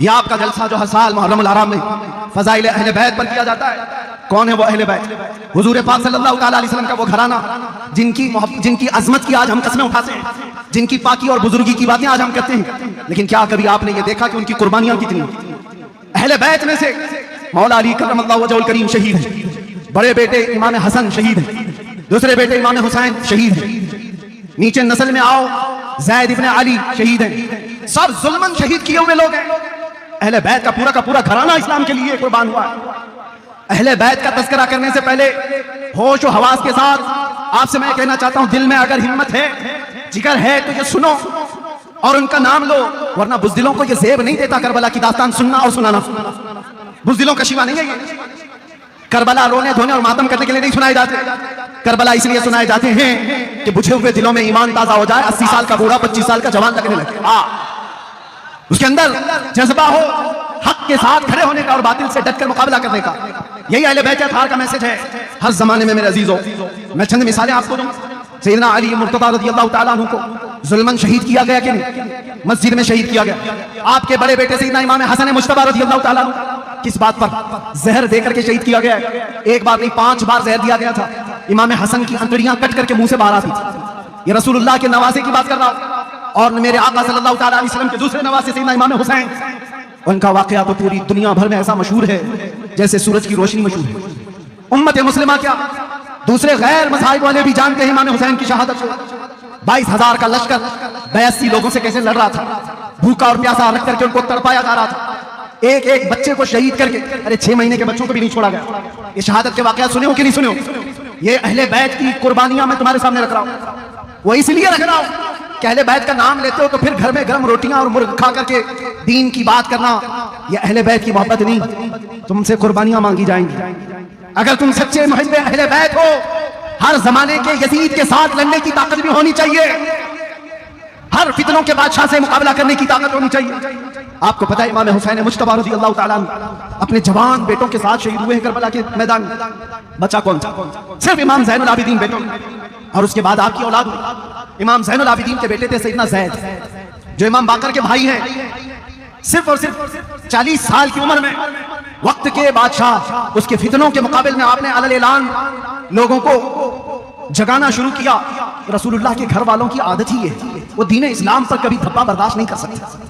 یہ آپ کا جلسہ جو ہر سال محرم الحرام میں فضائل اہل بیت پر کیا جاتا ہے. کون ہے وہ اہل بیت؟ حضور پاک صلی اللہ تعالیٰ علیہ وسلم کا وہ گھرانہ جن کی عظمت کی آج ہم قسمیں اٹھاتے ہیں، جن کی پاکی اور بزرگی کی باتیں آج ہم کرتے ہیں. لیکن کیا کبھی آپ نے یہ دیکھا کہ ان کی قربانیاں کتنی؟ اہل بیت میں سے مولا علی کرم اللہ وجہہ الکریم شہید ہیں، بڑے بیٹے امام حسن شہید ہیں، دوسرے بیٹے امام حسین شہید ہیں، نیچے نسل میں آؤ زید ابن علی شہید ہیں. سب ظلمن شہید کیے ہوئے لوگ ہیں. اہل بیت کا پورا گھرانہ اسلام کے لیے قربان ہوا ہے. اہل بیت کا تذکرہ کرنے سے پہلے ہوش و حواس کے ساتھ آپ سے میں کہنا چاہتا ہوں، دل میں اگر ہمت ہے، جگر ہے تو یہ سنو اور ان کا نام لو، ورنہ بزدلوں کو یہ زیب نہیں دیتا کربلا کی داستان سننا اور سنانا. بزدلوں کا شیوا نہیں ہے یہ. کربلا رونے دھونے اور ماتم کرنے کے لیے نہیں سنائے جاتے. کربلا اس لیے سنائے جاتے ہیں کہ بجھے ہوئے دلوں میں ایمان تازہ ہو جائے، 80 سال کا بوڑھا 25 سال کا جوان لگنے لگے، اس کے اندر جذبہ ہو حق کے ساتھ کھڑے ہونے کا اور باطل سے ڈٹ کر مقابلہ کرنے کا. یہی اہل بیت اطہار کا میسج ہے ہر زمانے میں. میرے عزیزوں، میں چند مثالیں آپ کو دوں. سیدنا علی مرتضیٰ رضی اللہ تعالیٰ عنہ کو ظلماً شہید کیا گیا کہ نہیں؟ مسجد میں شہید کیا گیا. آپ کے بڑے بیٹے سیدنا امام حسن مجتبیٰ رضی اللہ تعالیٰ عنہ کس بات پر؟ زہر دے کر کے شہید کیا گیا ہے. ایک بار نہیں 5 بار زہر دیا گیا تھا. امام حسن کی انتڑیاں کٹ کر کے منہ سے باہر آتی تھی. یہ رسول اللہ کے نواسے کی بات کر رہا ہوں، اور میرے آقا صلی اللہ تعالیٰ علیہ وسلم کے دوسرے نواسے سیدنا امام حسین، ان کا واقعہ تو پوری دنیا بھر میں ایسا مشہور ہے جیسے سورج کی روشنی مشہور ہے. امت مسلمہ کیا دوسرے غیر مذاہب والے بھی جانتے ہیں امام حسین کی شہادت کو. 22,000 کا لشکر 82 لوگوں سے کیسے لڑ رہا تھا، بھوکا اور پیاسا رکھ کر کے ان کو تڑپایا جا رہا تھا. ایک ایک بچے کو شہید کر کے، 6 مہینے کے بچوں کو بھی نہیں چھوڑا گیا. یہ شہادت کے واقعات سنے ہو کہ نہیں سنے ہو؟ یہ اہل بیت کی قربانیاں میں تمہارے سامنے رکھ رہا ہوں. وہ اس لیے رکھ رہا ہوں کہ اہل بیت کا نام لیتے ہو تو پھر گھر میں گرم روٹیاں اور مرغ کھا کر کے دین کی بات کرنا، یہ اہل بیت کی محبت نہیں. تم سے قربانیاں مانگی جائیں گی. اگر تم سچے محب اہل بیت ہو، ہر زمانے کے یزید کے ساتھ لڑنے کی طاقت بھی ہونی چاہیے، ہر فتنوں کے بادشاہ سے مقابلہ کرنے کی طاقت ہونی چاہیے. آپ کو پتہ ہے امام حسین مجتبیٰ رضی اللہ تعالیٰ عنہ اپنے جوان بیٹوں کے ساتھ شہید ہوئے ہیں کربلا کے میدان میں. بچہ کون تھا؟ صرف امام زین العابدین بیٹوں. اور اس کے بعد آپ کی اولاد ہوئی. امام زین العابدین کے بیٹے تھے سیدنا زید، جو امام باقر کے بھائی ہیں. صرف اور صرف 40 سال کی عمر میں وقت کے بادشاہ، اس کے فتنوں کے مقابل میں آپ نے علی اعلان لوگوں کو جگانا شروع کیا. رسول اللہ کے گھر والوں کی عادت ہی ہے، وہ دین اسلام پر کبھی دھبا برداشت نہیں کر سکتے.